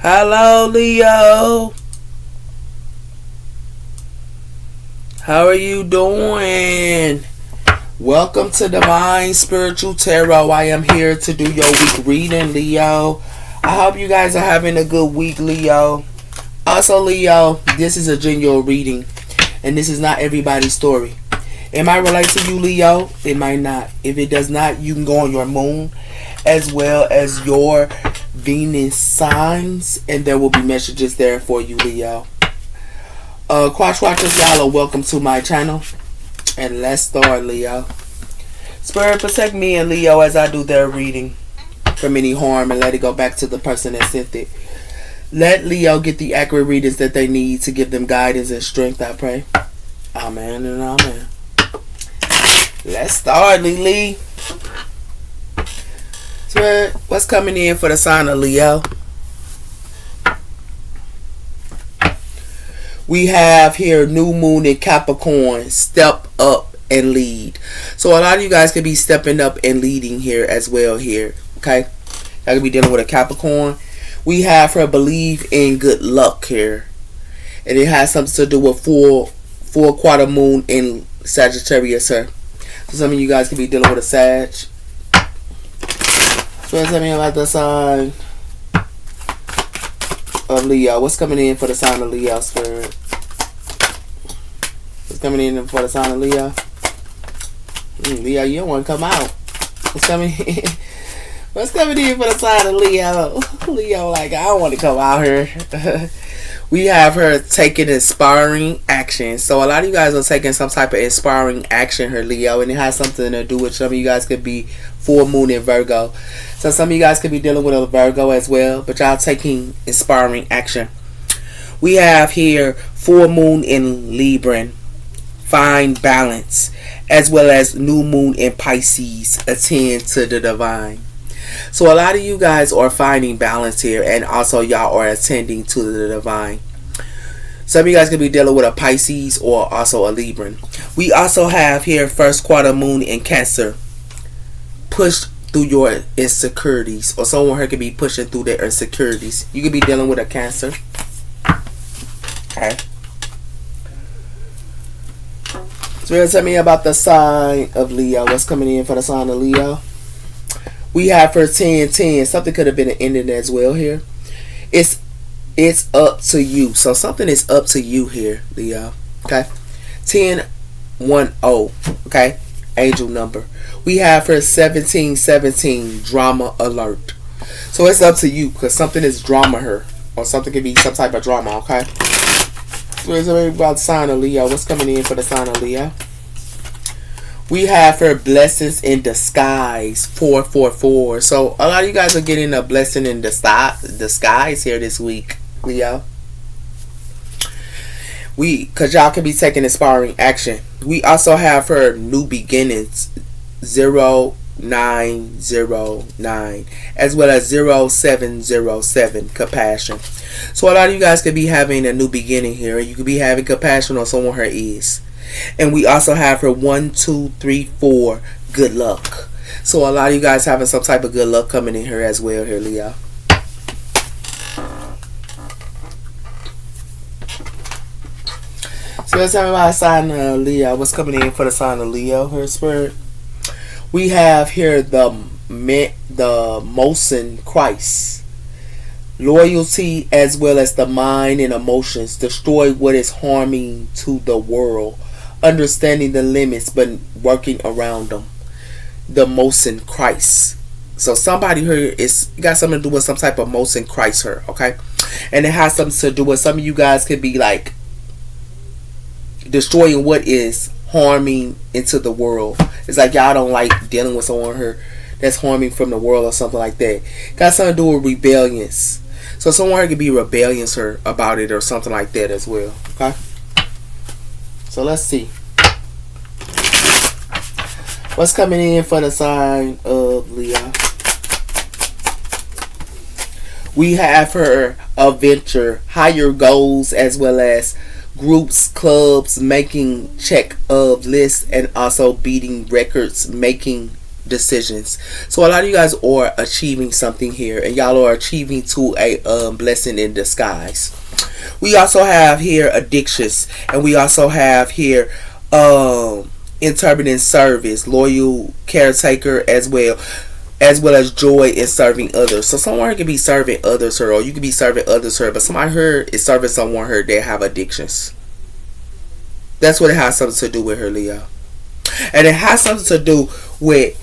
Hello, Leo. How are you doing? Welcome to Divine Spiritual Tarot. I am here to do your week reading, Leo. I hope you guys are having a good week, Leo. Also, Leo, this is a general reading, and this is not everybody's story. It might relate to you, Leo. It might not. If it does not, you can go on your moon as well as your Venus signs, and there will be messages there for you, Leo. Quatch Watcher Follow, welcome to my channel. And let's start, Leo. Spirit, protect me and Leo as I do their reading from any harm, and let it go back to the person that sent it. Let Leo get the accurate readings that they need to give them guidance and strength, I pray. Amen and amen. Let's start, Lily. Spirit, what's coming in for the sign of Leo? We have here new moon in Capricorn. Step up and lead. So a lot of you guys could be stepping up and leading here as well here. Okay? I could be dealing with a Capricorn. We have her believe in good luck here. And it has something to do with full quarter moon in Sagittarius here. So some of you guys could be dealing with a Sag. So tell me about the sign of Leo. What's coming in for the sign of Leo, Spirit? What's coming in for the sign of Leo? Leo, you don't want to come out. What's coming in? What's coming in for the sign of Leo? Leo, like, I don't want to come out here. We have her taking inspiring action. So a lot of you guys are taking some type of inspiring action here, Leo. And it has something to do with some of you guys could be full moon in Virgo. So some of you guys could be dealing with a Virgo as well. But y'all taking inspiring action. We have here full moon in Libra. Find balance. As well as new moon in Pisces. Attend to the divine. So a lot of you guys are finding balance here, and also y'all are attending to the divine. Some of you guys could be dealing with a Pisces or also a Libra. We also have here first quarter moon in Cancer. Push through your insecurities, or someone here could be pushing through their insecurities. You could be dealing with a Cancer. Okay. So tell me about the sign of Leo. What's coming in for the sign of Leo? We have for 10-10. Something could have been an ending as well here. It's up to you. So something is up to you here, Leo. Okay. 10-10. Okay. Angel number. We have for 17-17. Drama alert. So it's up to you because something is drama here. Or something could be some type of drama. Okay. So it's about the sign of Leo. What's coming in for the sign of Leo? We have her blessings in disguise, 444. So a lot of you guys are getting a blessing in disguise here this week, Leo. Because y'all can be taking inspiring action. We also have her new beginnings, 0909, as well as 0707, compassion. So a lot of you guys could be having a new beginning here. You could be having compassion on someone her is. And we also have her 1, 2, 3, 4, good luck. So a lot of you guys having some type of good luck coming in here as well here, Leo. So let's talk about the sign of Leo. What's coming in for the sign of Leo here, Spirit? We have here the Motion Christ. Loyalty as well as the mind and emotions. Destroy what is harming to the world. Understanding the limits but working around them. The Motion Christ. So somebody here is got something to do with some type of Motion Christ here, okay? And it has something to do with some of you guys could be like destroying what is harming into the world. It's like y'all don't like dealing with someone here that's harming from the world or something like that. Got something to do with rebellions. So someone here could be rebellious here about it or something like that as well, okay? So let's see. What's coming in for the sign of Leo? We have her adventure, higher goals, as well as groups, clubs, making check of lists, and also beating records, making decisions. So a lot of you guys are achieving something here, and y'all are achieving to a blessing in disguise. We also have here addictions, and we also have here interpreting service, loyal caretaker, as well as joy in serving others. So someone can be serving others her, or you can be serving others her, but somebody here is serving someone her that have addictions. That's what it has something to do with her, Leo. And it has something to do with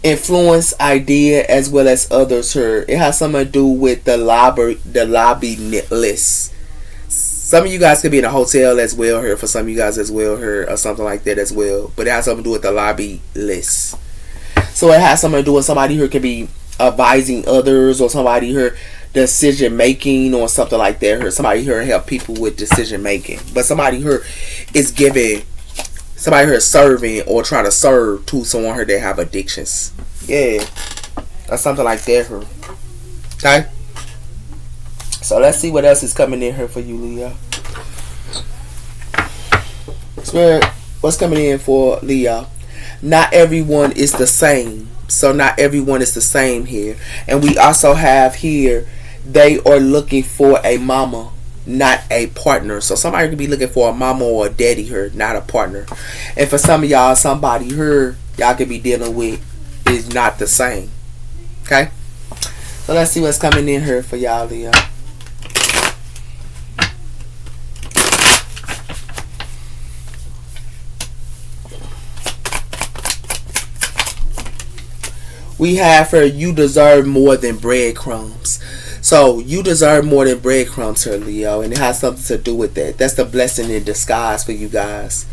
influence, idea, as well as others her. It has something to do with the lobby list. Some of you guys could be in a hotel as well here, for some of you guys as well here, or something like that as well. But it has something to do with the lobby list. So it has something to do with somebody who can be advising others, or somebody here decision making, or something like that. Or somebody here help people with decision making. But somebody here is giving, somebody here is serving or trying to serve to someone here that have addictions. Yeah, or something like that here. Okay. So let's see what else is coming in here for you, Leo. Spirit, what's coming in for Leo? Not everyone is the same. So not everyone is the same here. And we also have here, they are looking for a mama, not a partner. So somebody could be looking for a mama or a daddy here, not a partner. And for some of y'all, somebody here y'all could be dealing with is not the same. Okay? So let's see what's coming in here for y'all, Leo. We have her, you deserve more than breadcrumbs. So you deserve more than breadcrumbs here, Leo. And it has something to do with that. That's the blessing in disguise for you guys.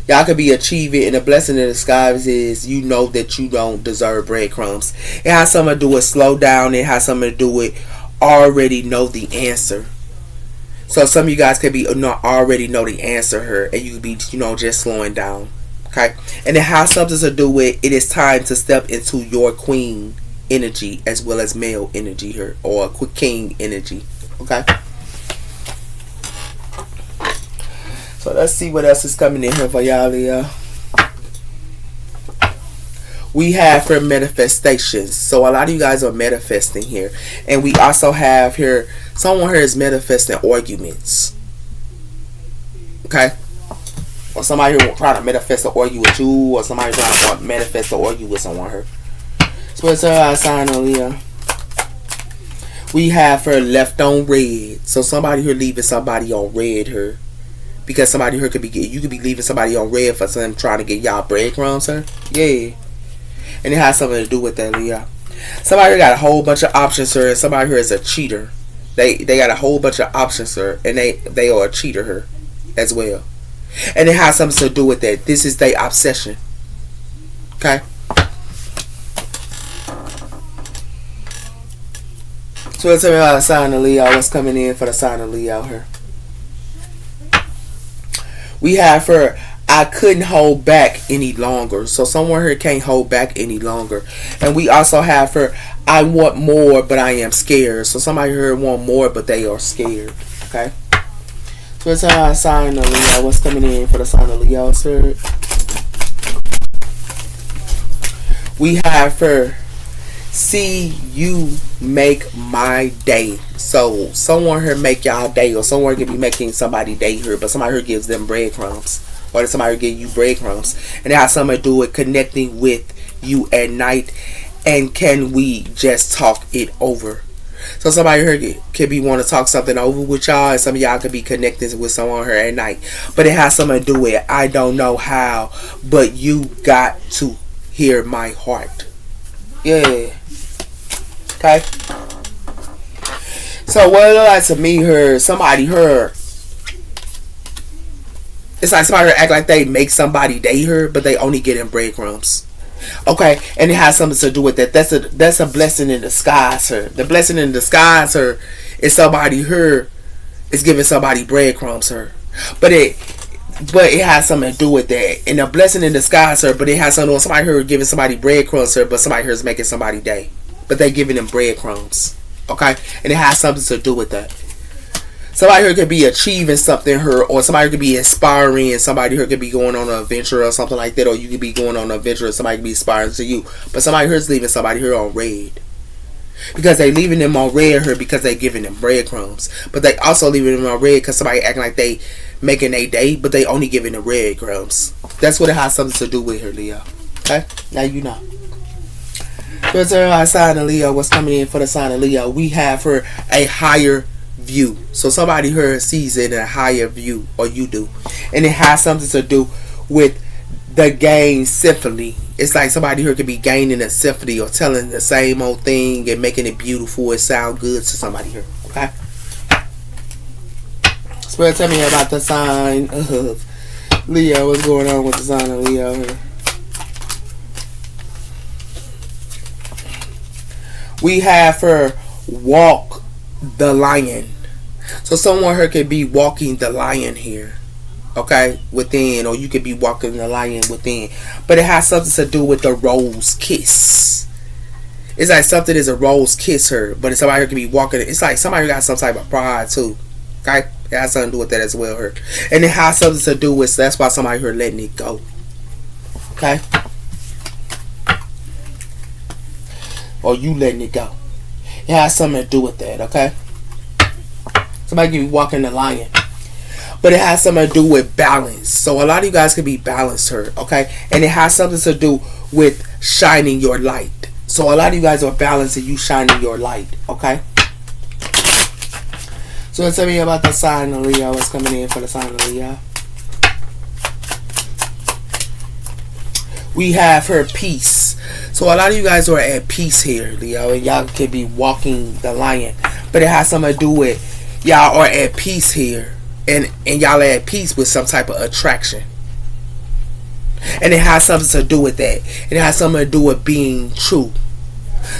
Y'all could be achieving, and the blessing in disguise is you know that you don't deserve breadcrumbs. It has something to do with slow down. It has something to do with already know the answer. So some of you guys could be not already know the answer here, and you could be, just slowing down. Okay, and it has something to do with it is time to step into your queen energy as well as male energy here, or king energy. Okay, so let's see what else is coming in here for y'all, Leo. We have for manifestations. So a lot of you guys are manifesting here, and we also have here someone here is manifesting arguments. Okay. Or somebody who trying to manifest or argue with you, or somebody trying to manifest or argue with someone here. So it's a sign on Leo. We have her left on red. So somebody here leaving somebody on red here. Because somebody here you could be leaving somebody on red for them trying to get y'all breadcrumbs here. Yeah. And it has something to do with that, Leo. Somebody here got a whole bunch of options here, and somebody here is a cheater. They got a whole bunch of options here, and they are a cheater here as well. And it has something to do with that. This is their obsession. Okay? So let's tell me about the sign of Leo. What's coming in for the sign of Leo here? We have her, I couldn't hold back any longer. So someone here can't hold back any longer. And we also have her, I want more, but I am scared. So somebody here want more, but they are scared. Okay? So it's a sign of Leo. What's coming in for the sign of Leo, sir? We have her, see you make my day. So someone here make y'all day, or someone can be making somebody day here, but somebody here gives them breadcrumbs, or somebody give you breadcrumbs, and it has something to do with connecting with you at night. And can we just talk it over? So somebody here could be want to talk something over with y'all, and some of y'all could be connected with someone here at night. But it has something to do with, I don't know how, but you got to hear my heart. Yeah. Okay. So what it looks like to me here, somebody here, it's like somebody here act like they make somebody day here, but they only get in breadcrumbs. Okay, and it has something to do with that. That's a blessing in disguise, her. The blessing in disguise, her, is somebody here is giving somebody breadcrumbs, her. But it has something to do with that. And a blessing in disguise, her, but it has something to do with somebody here giving somebody breadcrumbs, her, but somebody here is making somebody day. But they giving them breadcrumbs. Okay? And it has something to do with that. Somebody here could be achieving something her, or somebody could be inspiring, and somebody here could be going on an adventure or something like that, or you could be going on an adventure and somebody could be inspiring to you. But somebody here is leaving somebody here on red. Because they leaving them on red here because they giving them breadcrumbs. But they also leaving them on red because somebody acting like they making a day, but they only giving them breadcrumbs. That's what it has something to do with her, Leo. Okay? Now you know. So it's our sign of Leo. What's coming in for the sign of Leo? We have her a higher view. So somebody here sees it in a higher view, or you do. And it has something to do with the gain symphony. It's like somebody here could be gaining a symphony or telling the same old thing and making it beautiful and sound good to somebody here. Okay? So tell me about the sign of Leo. What's going on with the sign of Leo here? We have her walk the lion. So someone here could be walking the lion here. Okay, within, or you could be walking the lion within, but it has something to do with the rose kiss. It's like something is a rose kiss her, but if somebody could be walking, it's like somebody got some type of pride too. Okay, it has something to do with that as well her, and it has something to do with, that's why somebody here letting it go. Okay, or you letting it go. It has something to do with that. Okay, somebody could be walking the lion. But it has something to do with balance. So a lot of you guys can be balanced here, okay? And it has something to do with shining your light. So a lot of you guys are balanced and you shining your light, okay? So tell me about the sign of Leo. What's coming in for the sign of Leo? We have her peace. So a lot of you guys are at peace here, Leo. And y'all could be walking the lion. But it has something to do with y'all are at peace here. And y'all are at peace with some type of attraction. And it has something to do with that. It has something to do with being true.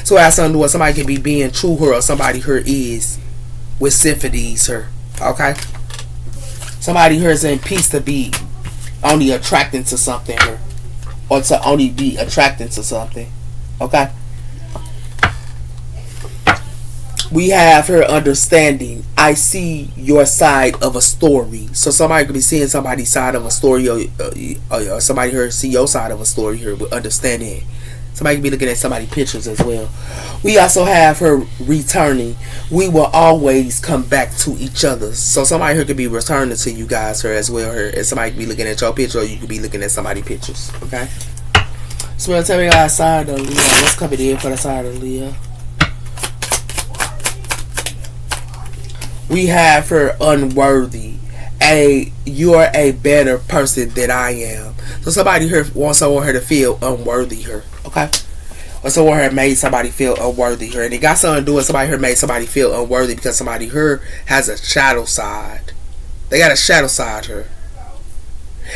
So it has something to do with somebody can be being true her, or somebody here is with symphonies her. Okay? Somebody here is in peace to be only attracting to something her. Or to only be attracting to something. Okay? We have her understanding. I see your side of a story. So somebody could be seeing somebody's side of a story, or somebody here see your side of a story here with understanding. Somebody could be looking at somebody's pictures as well. We also have her returning. We will always come back to each other. So somebody here could be returning to you guys here as well. Here, and somebody could be looking at your picture, or you could be looking at somebody's pictures. Okay. So we'll tell me our side of Leo. What's coming in for the side of Leo? We have her unworthy. You're a better person than I am. So somebody here wants someone here to feel unworthy here. Okay? Or someone here made somebody feel unworthy here. And it got something to do with somebody here made somebody feel unworthy because somebody here has a shadow side. They got a shadow side here.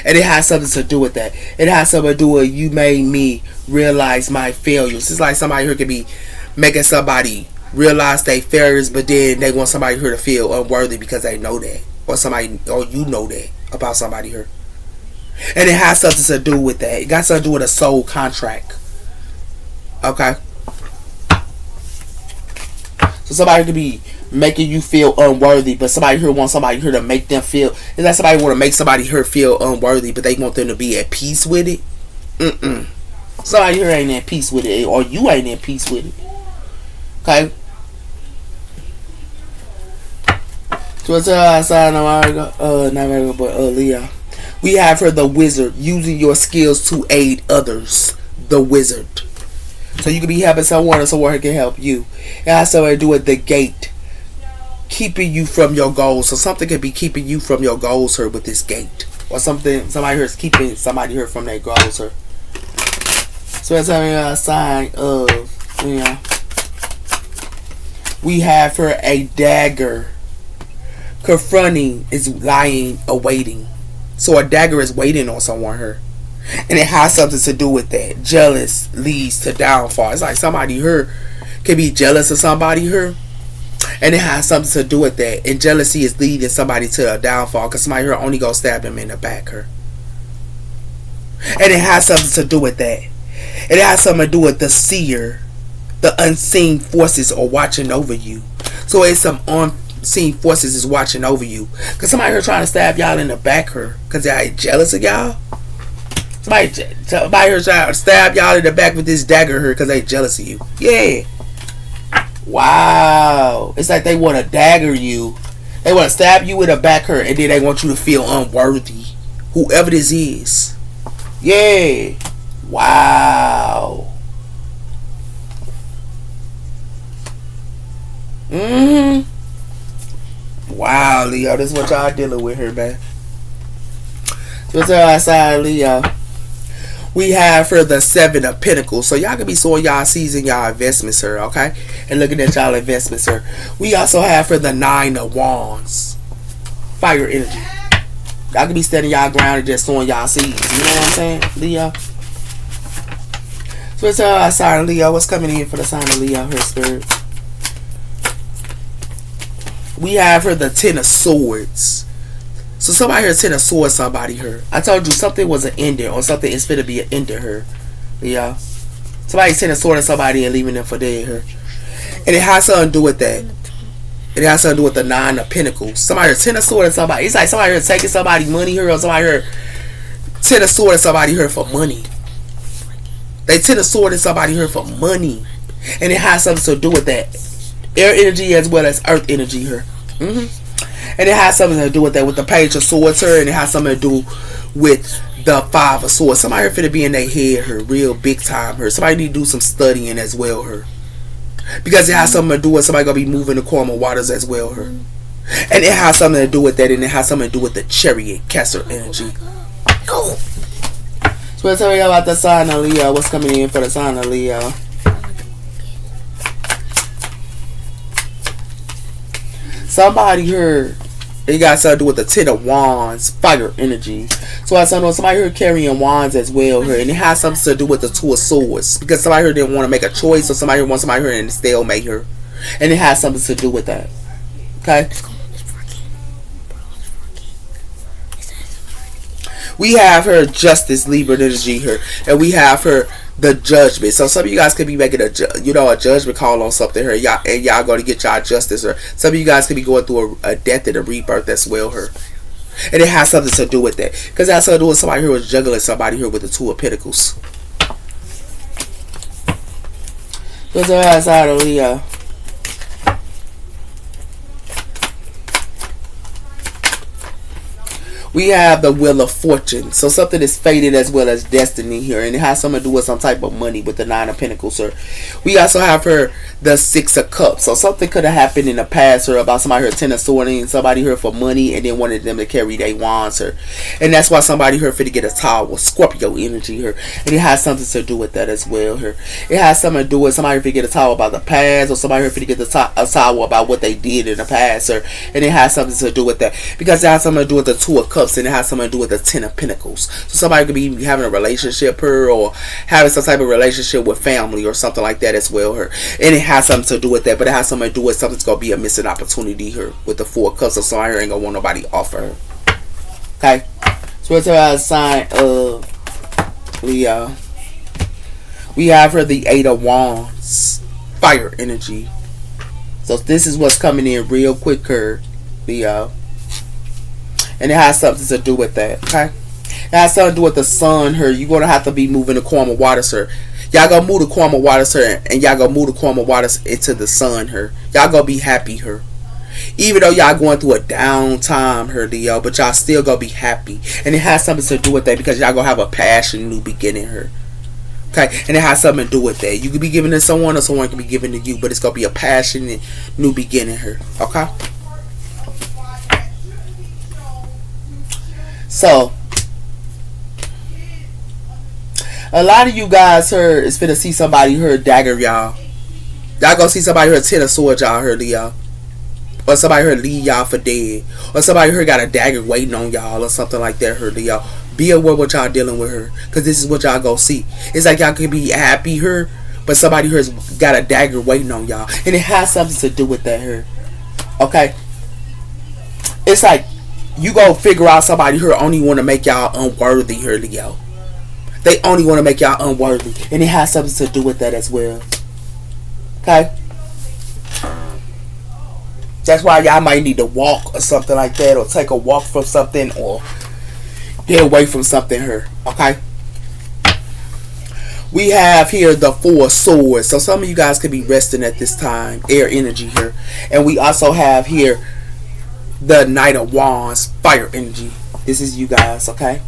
And it has something to do with that. It has something to do with you made me realize my failures. It's like somebody here could be making somebody realize they failures, but then they want somebody here to feel unworthy because they know that, or somebody, or you know that about somebody here, and it has something to do with that. It got something to do with a soul contract. Okay, so somebody could be making you feel unworthy, but somebody here wants somebody here to make them feel. It's like somebody want to make somebody here feel unworthy, but they want them to be at peace with it. Somebody here ain't at peace with it, or you ain't at peace with it. Okay. So it's outside of Leo. We have her the wizard, using your skills to aid others. The wizard. So you can be helping someone, or someone can help you. It has something to do with the gate, keeping you from your goals. So something can be keeping you from your goals here with this gate, or something. Somebody here is keeping somebody here from their goals here. So it's a sign of, you know. We have her a dagger. Confronting is lying, awaiting. So a dagger is waiting on someone here. And it has something to do with that. Jealous leads to downfall. It's like somebody here can be jealous of somebody here. And it has something to do with that. And jealousy is leading somebody to a downfall, because somebody here only go stab them in the back here. And it has something to do with that. It has something to do with the seer. The unseen forces are watching over you. So it's some unseen forces is watching over you. Cause somebody here trying to stab y'all in the back her. Cause they jealous of y'all. Somebody here trying to stab y'all in the back with this dagger here cause they jealous of you. Yeah. Wow. It's like they want to dagger you. They want to stab you in the back her and then they want you to feel unworthy. Whoever this is. Yeah. Wow. Wow, Leo. This is what y'all dealing with here, man. So what's outside, Leo? We have for the 7 of Pentacles. So y'all can be sowing y'all seeds in y'all investments here, okay? And looking at y'all investments here. We also have for the 9 of Wands. Fire energy. Y'all can be standing y'all ground and just sowing y'all seeds. You know what I'm saying, Leo? So what's outside, Leo? What's coming in for the sign of Leo here, Spirit? We have her the 10 of Swords. So somebody here 10 of Swords, somebody here. I told you something was an ender or something is fit to be an ender here. Yeah. Somebody's 10 of Swords to somebody and leaving them for dead here. And it has something to do with that. It has something to do with the 9 of Pentacles. Somebody here 10 of Swords to somebody. It's like somebody here taking somebody money here or somebody here 10 of Swords to somebody here for money. They 10 of Swords to somebody here for money. And it has something to do with that. Air energy as well as earth energy here. And it has something to do with that, with the Page of Swords here, and it has something to do with the 5 of Swords. Somebody here finna be in their head here, real big time here. Somebody need to do some studying as well here, because it has something to do with somebody gonna be moving the Karma waters as well here, and it has something to do with that, and it has something to do with the Chariot Cancer energy. So let's tell you about the sign of Leo. What's coming in for the sign of Leo? Somebody here, it got something to do with the 10 of Wands, fire energy. So I said, somebody here carrying wands as well here, and it has something to do with the 2 of Swords, because somebody here didn't want to make a choice, or somebody here wants somebody here in the stalemate here, and it has something to do with that. Okay. We have her Justice, Libra energy here, and we have her the Judgment. So some of you guys could be making a judgment call on something here, y'all going to get y'all justice, or some of you guys could be going through a death and a rebirth as well here, and it has something to do with that, because it has something to do with somebody here was juggling somebody here with the 2 of Pentacles. What's the other side of Leo? We have the Wheel of Fortune. So something is fated as well as destiny here. And it has something to do with some type of money with the 9 of Pentacles, sir. We also have her the 6 of Cups. So something could have happened in the past, sir, about somebody here 10 of Swords and somebody here for money and then wanted them to carry their wands, sir. And that's why somebody here for to get a Tower. Scorpio energy here. And it has something to do with that as well here. It has something to do with somebody here to get a Tower about the past, or somebody here for to get a Tower about what they did in the past, sir. And it has something to do with that, because it has something to do with the 2 of Cups. And it has something to do with the 10 of Pentacles. So somebody could be having a relationship here, or having some type of relationship with family or something like that as well here. And it has something to do with that, but it has something to do with something's going to be a missing opportunity here with the 4 of Cups. So somebody here ain't going to want nobody offer her. Okay? So it's a sign of Leo. We have her the 8 of Wands. Fire energy. So this is what's coming in real quick here, Leo. And it has something to do with that, okay? It has something to do with the sun here. You're going to have to be moving the Karma waters here. Y'all going to move the Karma waters here, and y'all going to move the Karma waters into the sun here. Y'all going to be happy here. Even though y'all going through a down time here, Leo, but y'all still going to be happy. And it has something to do with that, because y'all going to have a passion new beginning here. Okay? And it has something to do with that. You could be giving to someone, or someone can be giving to you, but it's going to be a passionate new beginning here. Okay? So, a lot of you guys here is finna see somebody here dagger y'all. Y'all gonna see somebody here 10 of Swords y'all here, Leo. Or somebody here leave y'all for dead. Or somebody here got a dagger waiting on y'all or something like that here, Leo. Be aware what y'all dealing with her, because this is what y'all gonna see. It's like y'all can be happy here, but somebody here's got a dagger waiting on y'all. And it has something to do with that here. Okay? It's like you go figure out somebody here only want to make y'all unworthy here, Leo. They only want to make y'all unworthy. And it has something to do with that as well. Okay? That's why y'all might need to walk or something like that, or take a walk from something, or get away from something here. Okay. We have here the Four of Swords. So some of you guys could be resting at this time. Air energy here. And we also have here the Knight of Wands. Fire energy. This is you guys, okay?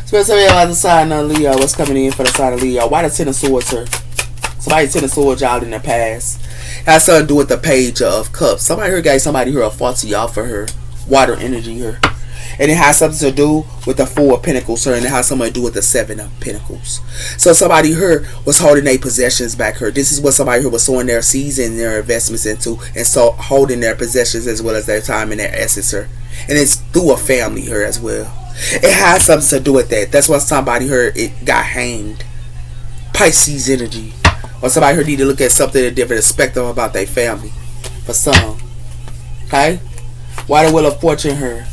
So some of y'all on the side of Leo. What's coming in for the side of Leo? Why the Ten of Swords here? Somebody Ten of Swords y'all in the past. Has something to do with the Page of Cups. Somebody here gave somebody here a faulty offer her. Water energy here. And it has something to do with the Four of Pentacles here, and it has something to do with the Seven of Pentacles. So somebody here was holding their possessions back here. This is what somebody here was sowing their seeds and their investments into, and so holding their possessions as well as their time and their essence here. And it's through a family here as well. It has something to do with that. That's why somebody here it got hanged. Pisces energy. Or somebody here need to look at something in a different perspective about their family. For some. Okay? Why the Wheel of Fortune here?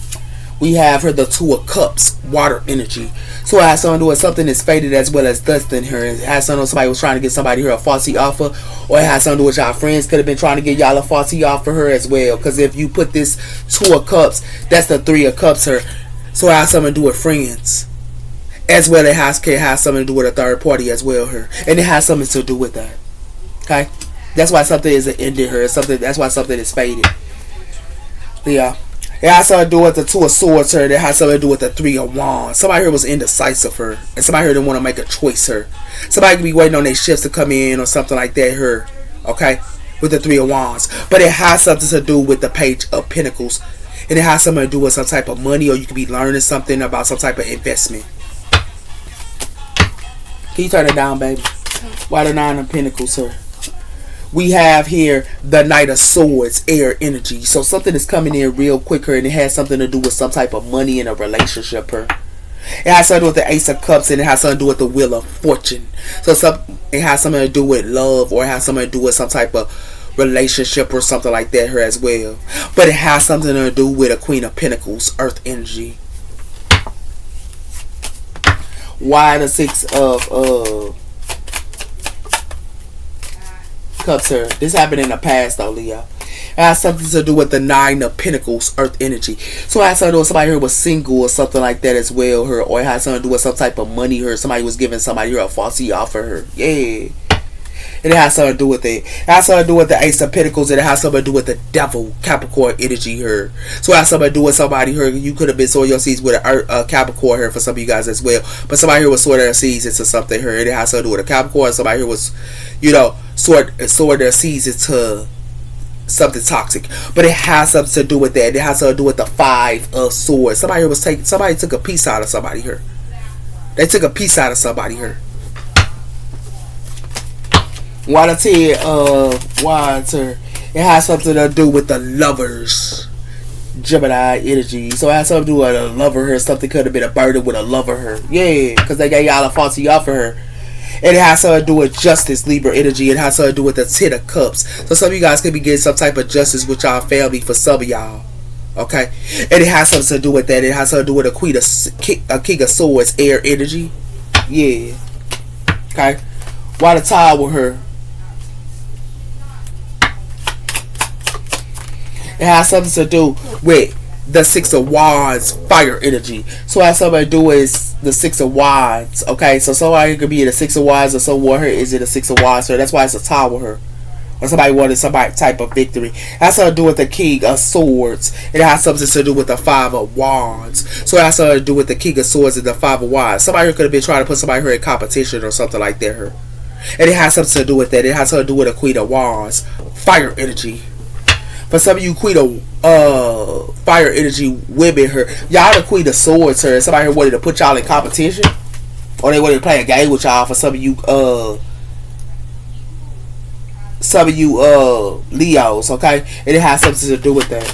We have her the Two of Cups, water energy. So it has something to do with something that's faded as well as dust in her. It has something to do with somebody was trying to get somebody here a faulty offer, or it has something to do with y'all friends could have been trying to get y'all a faulty offer her as well. Because if you put this Two of Cups, that's the Three of Cups her. So it has something to do with friends. As well it has something to do with a third party as well her. And it has something to do with that. Okay? That's why something is ended her. That's why something is faded. Yeah. It has something to do with the Two of Swords her. It has something to do with the Three of Wands. Somebody here was indecisive her. And somebody here didn't want to make a choice her. Somebody could be waiting on their shifts to come in or something like that her. Okay? With the Three of Wands. But it has something to do with the Page of Pentacles. And it has something to do with some type of money, or you could be learning something about some type of investment. Can you turn it down, baby? Why the Nine of Pentacles here? We have here the Knight of Swords, air energy. So something is coming in real quicker, and it has something to do with some type of money in a relationship here. It has something to do with the Ace of Cups, and it has something to do with the Wheel of Fortune. So it has something to do with love, or it has something to do with some type of relationship or something like that here as well. But it has something to do with a Queen of Pentacles, earth energy. Why the Six of Cups here? This happened in the past though, Leo. It has something to do with the Nine of Pentacles, earth energy. So it has something to do with somebody here was single or something like that as well her. Or it has something to do with some type of money here. Somebody was giving somebody here a faulty offer her. Yeah. And it has something to do with it. It has something to do with the Ace of Pentacles, and it has something to do with the Devil, Capricorn energy here. So it has something to do with somebody here. You could have been sowing your seeds with a Capricorn here for some of you guys as well. But somebody here was sowing their seeds into something here. And it has something to do with a Capricorn. Somebody here was, sowing their seeds into something toxic. But it has something to do with that. It has something to do with the Five of Swords. Somebody here was somebody took a piece out of somebody here. They took a piece out of somebody here. Why the Ten of Wands here? It has something to do with the Lovers, Gemini energy. So it has something to do with a lover here. Something could have been a burden with a lover here. Yeah, because they gave y'all a faulty offer her. And it has something to do with Justice, Libra energy. It has something to do with the Ten of Cups. So some of you guys could be getting some type of justice with y'all family for some of y'all. Okay? And it has something to do with that. It has something to do with a King of Swords, air energy. Yeah. Okay? Why the Tower here? It has something to do with the Six of Wands, fire energy. So it has something to do with the Six of Wands. Okay, so somebody could be in the Six of Wands, or someone here is in the Six of Wands. So that's why it's a Tower here. Or somebody wanted some type of victory. It has something to do with the King of Swords. It has something to do with the Five of Wands. So it has something to do with the King of Swords and the Five of Wands. Somebody here could have been trying to put somebody here in competition or something like that here. And it has something to do with that. It has something to do with the Queen of Wands, fire energy. For some of you Queen of fire energy women here, y'all the Queen of Swords here. Somebody here wanted to put y'all in competition, or they wanted to play a game with y'all. For some of you Leos, okay, and it has something to do with that.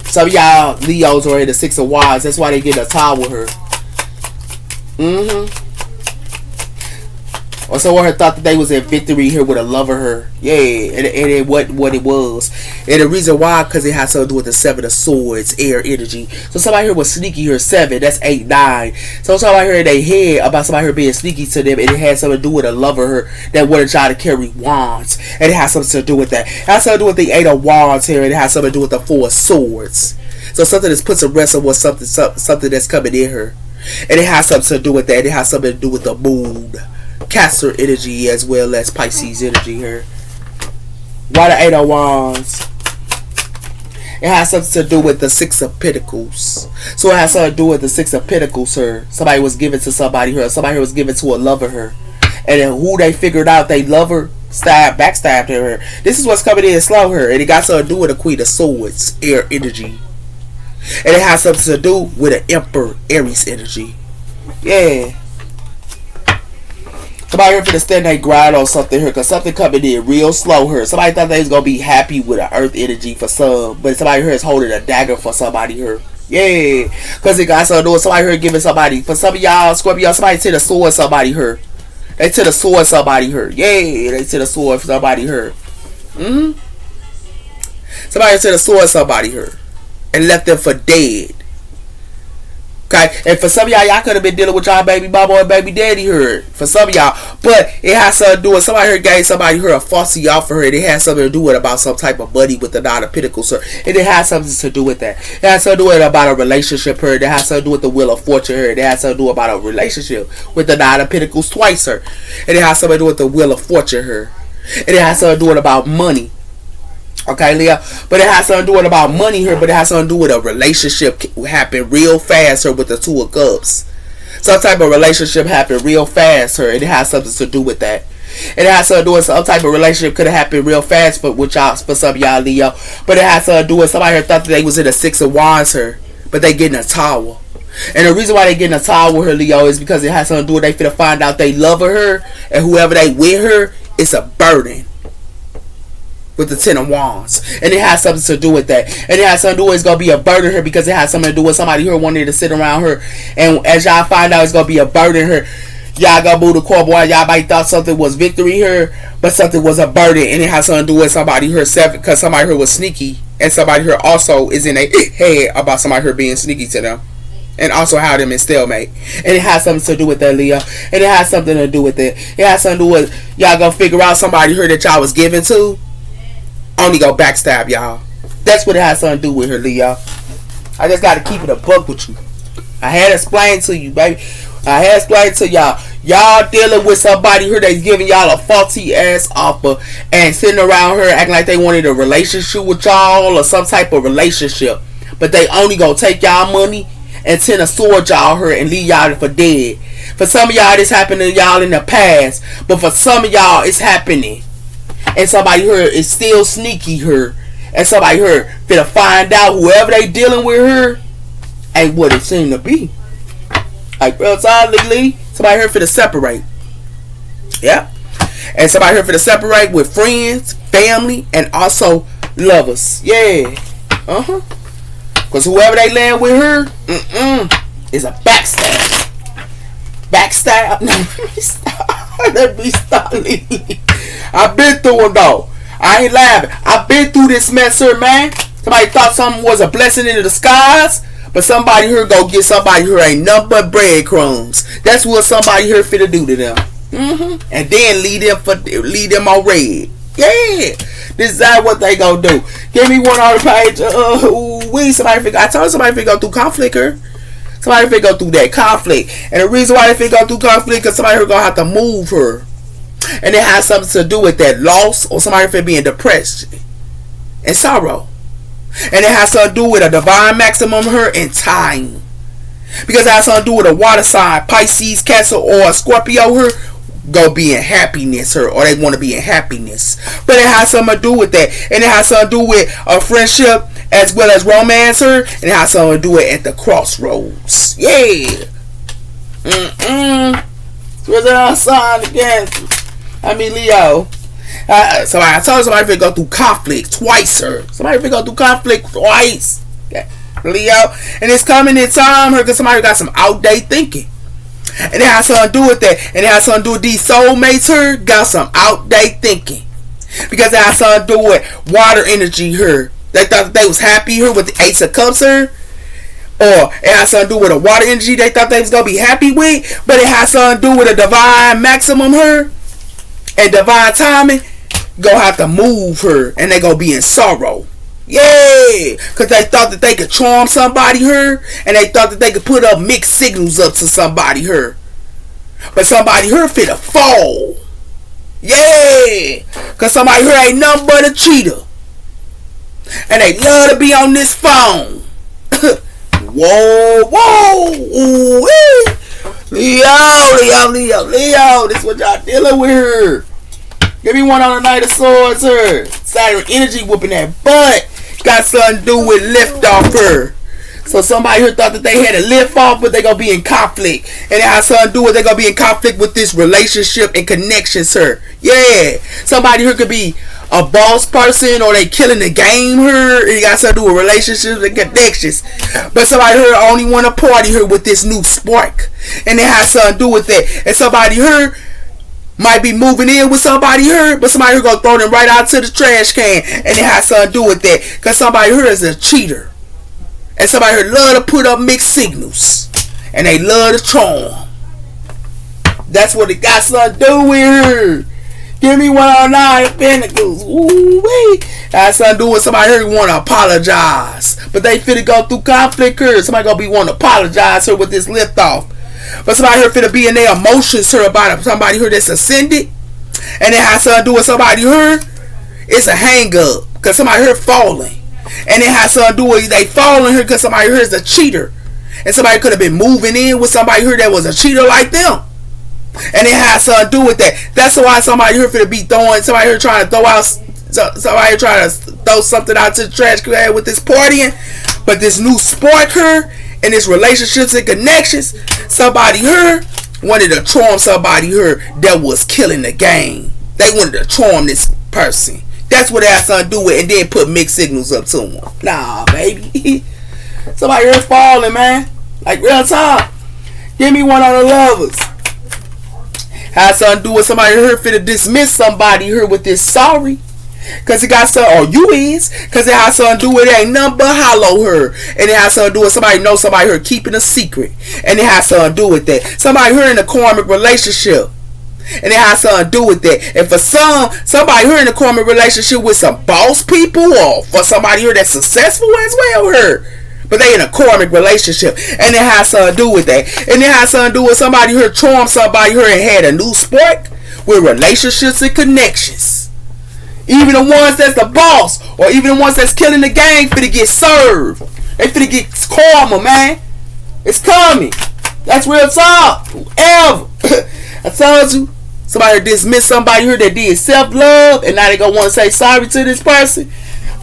Some of y'all Leos are in the Six of Wands. That's why they get a Tower here. Or someone her thought that they was in victory here with a lover her. Yeah, and it wasn't what it was. And the reason why, because it has something to do with the 7 of swords, air energy. So somebody here was sneaky here, 7, that's 8, 9. So somebody here in their head about somebody here being sneaky to them, and it has something to do with a lover her that wanted try to carry wands. And it has something to do with that. It has something to do with the 8 of wands here, and it has something to do with the 4 of swords. So something that's put some rest on what something that's coming in her. And it has something to do with that. It has something to do with the moon. Cancer energy as well as Pisces energy here. Why the 8 of wands? It has something to do with the 6 of pentacles. So it has something to do with the 6 of pentacles here. Somebody was given to somebody here. Somebody was given to a lover here. And then who they figured out they love her, backstabbed her. This is what's coming in slow her. And it got something to do with the Queen of Swords, air energy. And it has something to do with an Emperor, Aries energy. Yeah. Somebody here for the stand they grind on something here, because something coming in real slow here. Somebody thought they was going to be happy with an earth energy for some, but somebody here is holding a dagger for somebody here. Yeah. Because it got something to do with somebody here giving somebody, for some of y'all, Scorpio, somebody to the sword somebody here. They to the sword somebody here. Yeah. They to the sword for somebody here. Somebody to the sword somebody here. And left them for dead. Okay, and for some of y'all could have been dealing with y'all baby mama or baby daddy here. For some of y'all, but it has something to do with somebody here gave somebody here a falsy offer her. It has something to do with about some type of money with the 9 of Pentacles, sir. And it has something to do with that. It has something to do with about a relationship here. It has something to do with the Wheel of Fortune here. It has something to do about a relationship with the 9 of Pentacles twice, sir. And it has something to do with the Wheel of Fortune here. And it has something to do with about money. Okay, Leo, but it has something to do with about money here, but it has something to do with a relationship happen real fast here with the 2 of Cups. Some type of relationship happened real fast here, and it has something to do with that. And it has something to do with some type of relationship could have happened real fast for y'all, for some of y'all, Leo. But it has something to do with somebody here thought that they was in a 6 of Wands here, but they getting a tower. And the reason why they getting a tower here, Leo, is because it has something to do with they finna find out they love her, and whoever they with her, it's a burden. With the 10 of Wands. And it has something to do with that. And it has something to do with it's going to be a burden here, because it has something to do with somebody here wanting to sit around her. And as y'all find out it's going to be a burden here, y'all going to move the core boy. Y'all might thought something was victory here, but something was a burden. And it has something to do with somebody here 7, because somebody here was sneaky. And somebody here also is in a head about somebody here being sneaky to them. And also how them in stalemate. And it has something to do with that, Leo. And it has something to do with it. It has something to do with y'all going to figure out somebody here that y'all was given to. Only go backstab y'all. That's what it has something to do with her, Leo. I just got to keep it a buck with you. I had to explain to you, baby. I had to explain to y'all. Y'all dealing with somebody here that's giving y'all a faulty ass offer and sitting around here acting like they wanted a relationship with y'all or some type of relationship. But they only gonna take y'all money and send a sword y'all here and leave y'all for dead. For some of y'all, this happened to y'all in the past. But for some of y'all, it's happening. And somebody here is still sneaky here. And somebody here finna find out whoever they dealing with her ain't what it seemed to be. Like real solidly, somebody here finna separate. Yeah. And somebody here finna separate with friends, family, and also lovers. Yeah. Because whoever they land with her, is a backstab. Backstab? No, let me stop. Let me stop. I've been through them though. I ain't laughing. I've been through this mess here, man. Somebody thought something was a blessing in the disguise, but somebody here go get somebody here ain't nothing but breadcrumbs. That's what somebody here finna do to them. And then lead them on red. Yeah. This is what they gonna do. Give me one on the page. I told somebody finna go through conflict here. Somebody finna go through that conflict. And the reason why they finna go through conflict because somebody here gonna have to move her. And it has something to do with that loss or somebody finna be in depression and sorrow. And it has something to do with a divine maximum here and time. Because it has something to do with a water sign, Pisces, Cancer, or a Scorpio here. Go be in happiness here, or they want to be in happiness. But it has something to do with that. And it has something to do with a friendship as well as romance here. And it has something to do with at the crossroads. Yeah. Where's that sign again? I mean, Leo. I told somebody to go through conflict twice, sir. Somebody to go through conflict twice. Yeah. Leo. And it's coming in time here because somebody got some outdated thinking. And it has something to do with that. And it has something to do with these soulmates here got some outdated thinking. Because it has something to do with water energy here. They thought that they was happy here with the Ace of Cups here. Or it has something to do with a water energy they thought they was going to be happy with. But it has something to do with a divine maximum here. And divine timing. Gonna have to move her. And they gonna be in sorrow. Yeah, because they thought that they could charm somebody here, and they thought that they could put up mixed signals up to somebody here. But somebody here finna fall. Yeah, because somebody here ain't nothing but a cheater. And they love to be on this phone. Whoa, whoa, ooh-wee. Leo, this is what y'all dealing with here. Give me one on the Knight of Swords here. Saturn energy whooping that butt. Got something to do with lift off her. So somebody here thought that they had a lift off, but they gonna be in conflict. And it has something to do with they gonna be in conflict with this relationship and connections here. Yeah. Somebody here could be a boss person or they killing the game here. It got something to do with relationships and connections. But somebody here only want to party here with this new spark. And it has something to do with that. And somebody here might be moving in with somebody here, but somebody here gonna throw them right out to the trash can, and it has something to do with that. Cause somebody here is a cheater, and somebody here love to put up mixed signals, and they love to charm. That's what it got something to do with her. Give me 109 Pentacles. Ooh wee. That's something to do with somebody here who want to apologize, but they finna go through conflict here. Somebody gonna be wanting to apologize here with this lift off. But somebody here finna be in their emotions here about it. Somebody here that's ascended. And it has something to do with somebody here. It's a hang up. Because somebody here falling. And it has something to do with they falling here because somebody here is a cheater. And somebody could have been moving in with somebody here that was a cheater like them. And it has something to do with that. That's why somebody here finna be throwing, somebody here trying to throw out, somebody here trying to throw something out to the trash can with this partying. But this new spark here, and this relationships and connections, somebody here wanted to charm somebody here that was killing the game. They wanted to charm this person. That's what it has something to do with, and then put mixed signals up to them. Nah, baby. Somebody here falling, man. Like real talk. Give me one on the lovers. Has something to do with somebody here finna dismiss somebody here with this sorry. Cause it got something, or you is, cause it has something to do with it ain't nothing but hollow her. And it has something to do with somebody know somebody here keeping a secret. And it has something to do with that. Somebody here in a karmic relationship. And it has something to do with that. And for somebody here in a karmic relationship with some boss people, or for somebody here that's successful as well here. But they in a karmic relationship. And it has something to do with that. And it has something to do with somebody here charmed somebody here and had a new spark with relationships and connections. Even the ones that's the boss, or even the ones that's killing the game, finna get served. They finna get karma, man. It's coming. That's real talk. Whoever. I told you. Somebody dismissed somebody here that did self-love, and now they gonna want to say sorry to this person.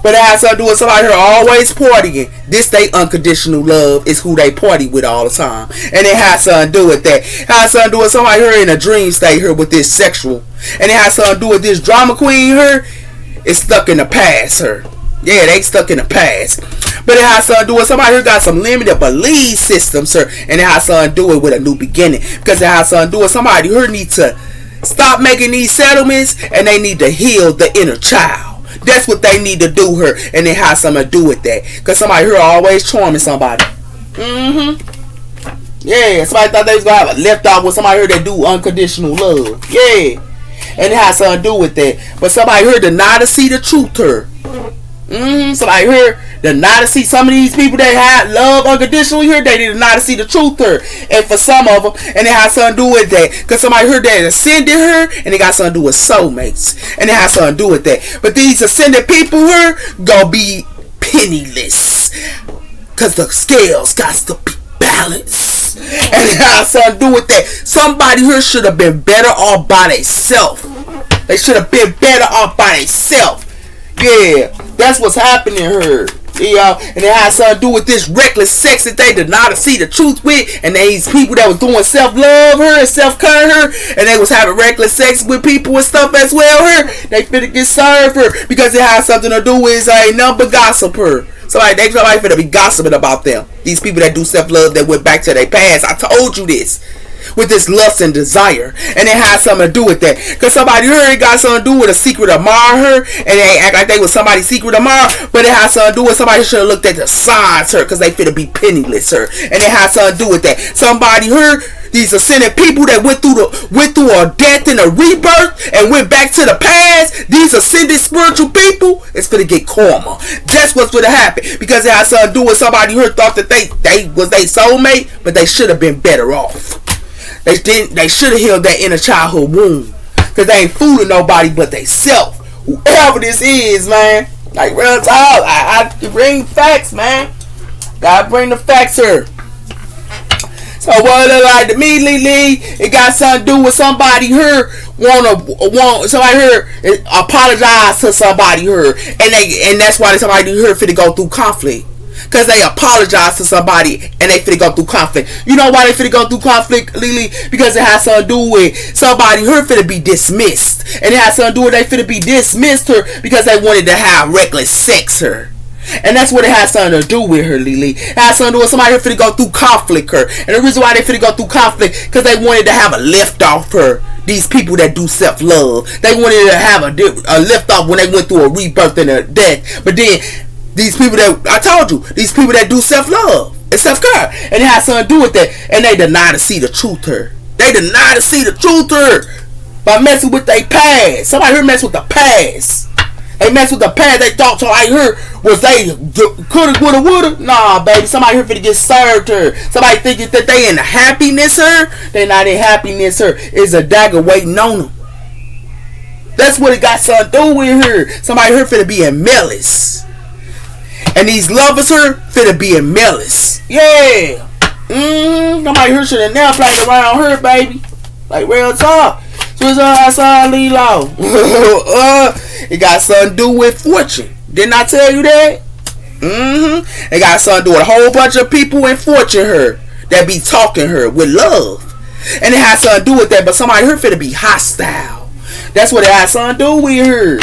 But it has something to do with somebody here always partying. This they unconditional love is who they party with all the time. And it has something to do with that. It has something to do with somebody here in a dream state here with this sexual. And it has something to do with this drama queen here. It's stuck in the past here. Yeah, they stuck in the past. But it has something to do with somebody who got some limited belief systems, sir. And it has something to do with a new beginning. Because it has something to do with somebody who needs to stop making these settlements, and they need to heal the inner child. That's what they need to do here. And it has something to do with that. Because somebody here always charming somebody. Yeah, somebody thought they was going to have a lift off with somebody here that do unconditional love. Yeah. And it has something to do with that. But somebody here did not see the truth here. Somebody here did not see some of these people that had love unconditionally here. They did not see the truth here. And for some of them, and it has something to do with that. Because somebody here that ascended here, and it got something to do with soulmates. And it has something to do with that. But these ascended people here gonna be penniless. Because the scales got to be balanced. And it has something to do with that. Somebody here should have been better off by themselves. They should have been better off by themselves. Yeah, that's what's happening here. And it has something to do with this reckless sex that they did not see the truth with. And these people that was doing self-love her and self-care her, and they was having reckless sex with people and stuff as well her, they finna get served her. Because it has something to do with a number gossip her. Somebody finna be gossiping about them. These people that do self-love that went back to their past. I told you this. with this lust and desire, and it had something to do with that. Cause somebody heard it got something to do with a secret admire her, and they act like they was somebody's secret admire, but it had something to do with somebody should have looked at the sides her, cause they finna be penniless her, and it had something to do with that. Somebody heard these ascended people that went through a death and a rebirth and went back to the past. These ascended spiritual people, it's gonna get karma. That's what's gonna happen, because it has something to do with somebody who thought that they was their soulmate, but they should have been better off. They didn't. They should have healed that inner childhood wound, because they ain't fooling nobody but they self. Whoever this is, man. Like real talk, I bring facts, man. Gotta bring the facts here. So what it like to me, Lee? It got something to do with somebody here somebody here apologize to somebody here, and that's why somebody here finna go through conflict. Cause they apologize to somebody and they finna go through conflict. You know why they finna go through conflict, Lily? Because it has something to do with somebody here finna be dismissed, and it has something to do with they finna be dismissed her because they wanted to have reckless sex her. And that's what it has something to do with her, Lily. It has something to do with somebody here finna go through conflict her. And the reason why they finna go through conflict, because they wanted to have a lift off her. These people that do self-love, they wanted to have a lift off when they went through a rebirth and a death. But then these people that I told you, these people that do self-love and self-care, and it has something to do with that, and they deny to see the truth her. They deny to see the truth her by messing with their past. Somebody here mess with the past. They mess with the past. They thought somebody here was they coulda, woulda, woulda. Nah, baby. Somebody here finna get served her. Somebody thinking that they in the happiness her. They not in happiness her. It's a dagger waiting on them. That's what it got something to do with her. Somebody here finna be in malice. And these lovers here finna be in malice. Yeah. Somebody here should have never played around her, baby. Like real talk. Lilo. It got something to do with fortune. Didn't I tell you that? It got something to do with a whole bunch of people in fortune her that be talking her with love. And it has something to do with that, but somebody here finna be hostile. That's what it has something to do with her.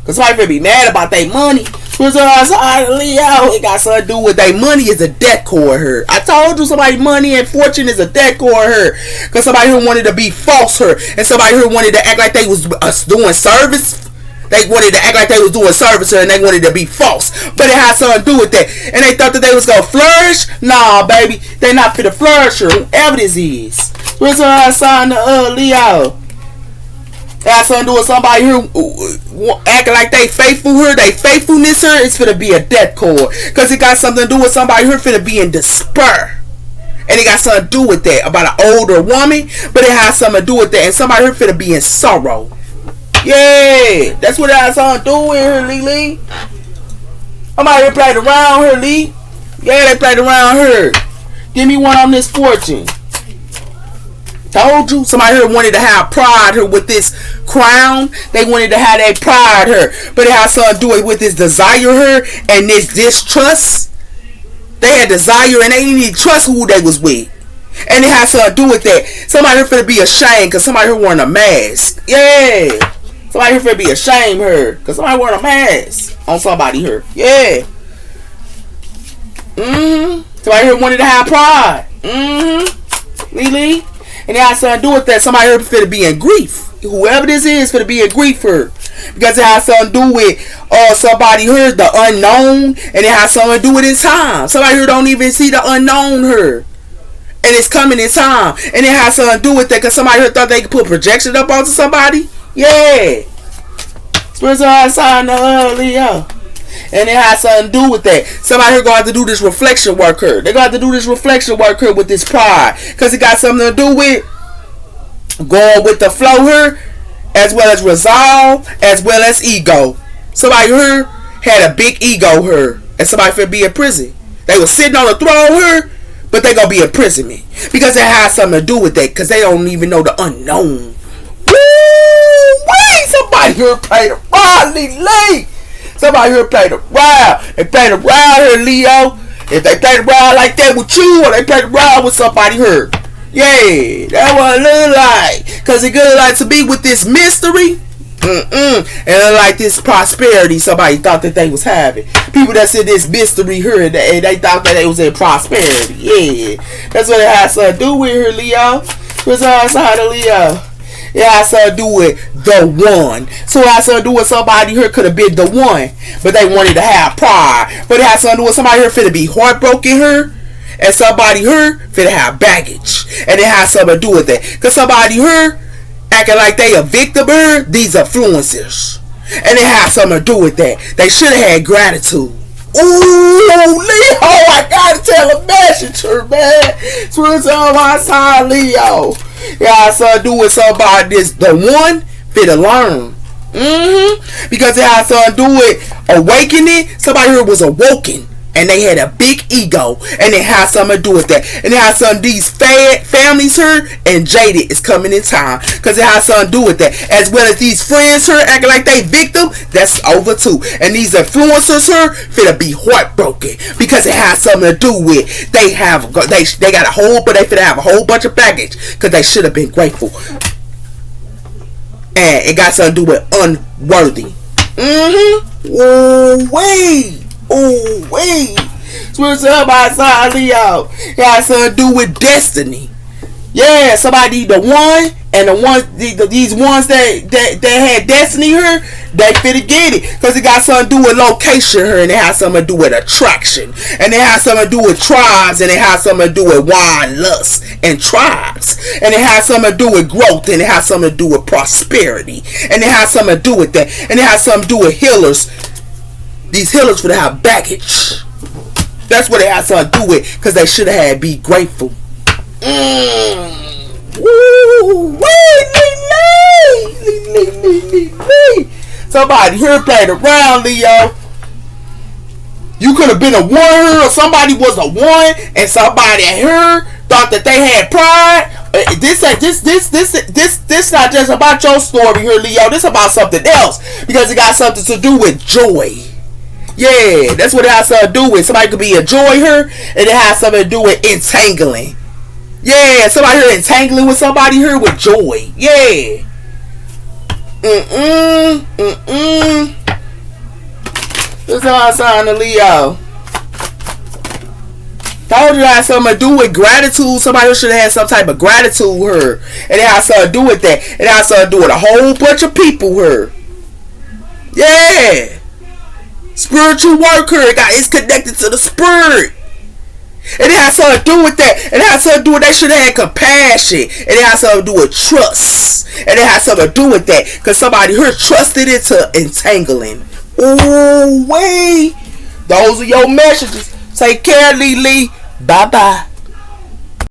Cause somebody finna be mad about their money. It got something to do with their money is a debt core her. I told you somebody money and fortune is a debt core her. Cause somebody who wanted to be false her, and somebody who wanted to act like they was doing service. They wanted to act like they was doing service her, and they wanted to be false. But it has something to do with that. And they thought that they was gonna flourish. Nah, baby, they not finna flourish her. Whoever this is. What's her sign to Leo? It has something to do with somebody who acting like they faithful her, they faithfulness her, it's finna be a death core. Cause it got something to do with somebody who finna be in despair. And it got something to do with that, about an older woman, but it has something to do with that, and somebody who finna be in sorrow. Yeah, that's what it has something to do with her, Lee. Somebody here played around her, Lee. Yeah, they played around her. Give me one on this fortune. Told you, somebody here wanted to have pride her with this crown. They wanted to have that pride her, but it has something to do with this desire her and this distrust. They had desire and they didn't even trust who they was with, and it has something to do with that. Somebody here finna be ashamed because somebody here wearing a mask. Yeah, somebody here finna be ashamed her because somebody wearing a mask on somebody here. Yeah. Somebody here wanted to have pride. Lee. And it has something to do with that. Somebody here finna be in grief. Whoever this is finna be in grief for. Because it has something to do with somebody here, the unknown. And it has something to do with in time. Somebody here don't even see the unknown here. And it's coming in time. And it has something to do with that. Because somebody here thought they could put projection up onto somebody. Yeah. Spiritual sign of Leo. And it has something to do with that. Somebody here going to have to do this reflection work here. They're going to have to do this reflection work here with this pride. Because it got something to do with going with the flow here, as well as resolve, as well as ego. Somebody here had a big ego here. And somebody finna be in prison. They was sitting on the throne here, but they going to be in imprisonment. Because it has something to do with that. Because they don't even know the unknown. Woo! Somebody here played a role, Lee. Somebody here played around. They played around here, Leo. If they played around like that with you, or they played around with somebody here. Yeah, that's what it look like. Because it good like to be with this mystery. And like this prosperity somebody thought that they was having. People that said this mystery here, and they thought that they was in prosperity. Yeah, that's what it has to do with her, Leo. What's on sign of Leo? Yeah, I saw do it the one. So I saw do with somebody here could have been the one, but they wanted to have pride. But it had something to do with somebody here finna be heartbroken here, and somebody here finna have baggage, and it has something to do with that. Cause somebody here acting like they a victim here, these influencers, and it has something to do with that. They should have had gratitude. Ooh, Leo, I gotta tell a message here, man. Switch on my side, Leo. Yeah, so do with somebody this the one fit to learn. Because it has something to do with awakening. Somebody here was awoken and they had a big ego, and it has something to do with that. And it has some of these families here, and Jaded is coming in time because it has something to do with that. As well as these friends here acting like they victim, that's over too. And these influencers here finna be heartbroken because it has something to do with they got a whole, but they finna have a whole bunch of baggage because they should have been grateful. And it got something to do with unworthy. Ooh wait. Oh wait, switch up my side, Leo. It has something to do with destiny. Yeah, somebody the one, and these ones that had destiny here, they finna get it, cause it got something to do with location here, and it has something to do with attraction, and it has something to do with tribes, and it has something to do with wine, lust, and tribes, and it has something to do with growth, and it has something to do with prosperity, and it has something to do with that, and it has something to do with healers. These healers would have baggage. That's what it has something to do with, because they should have had be grateful. Woo! Somebody here played around, Leo. You could have been a one, or somebody was a one, and somebody here thought that they had pride. This not just about your story here, Leo. This about something else, because it got something to do with joy. Yeah, that's what it has to do with. Somebody could be a joy here, and it has something to do with entangling. Yeah, somebody here entangling with somebody here with joy. Yeah. This is our sign of Leo. Told you it has something to do with gratitude. Somebody should have had some type of gratitude here, and it has something to do with that. It has something to do with a whole bunch of people here. Yeah. Spiritual worker, it's connected to the spirit. And it has something to do with that. And it has something to do with they should have had compassion. And it has something to do with trust. And it has something to do with that. Because somebody here trusted into entangling. Ooh, wait. Those are your messages. Take care, Lee. Bye-bye.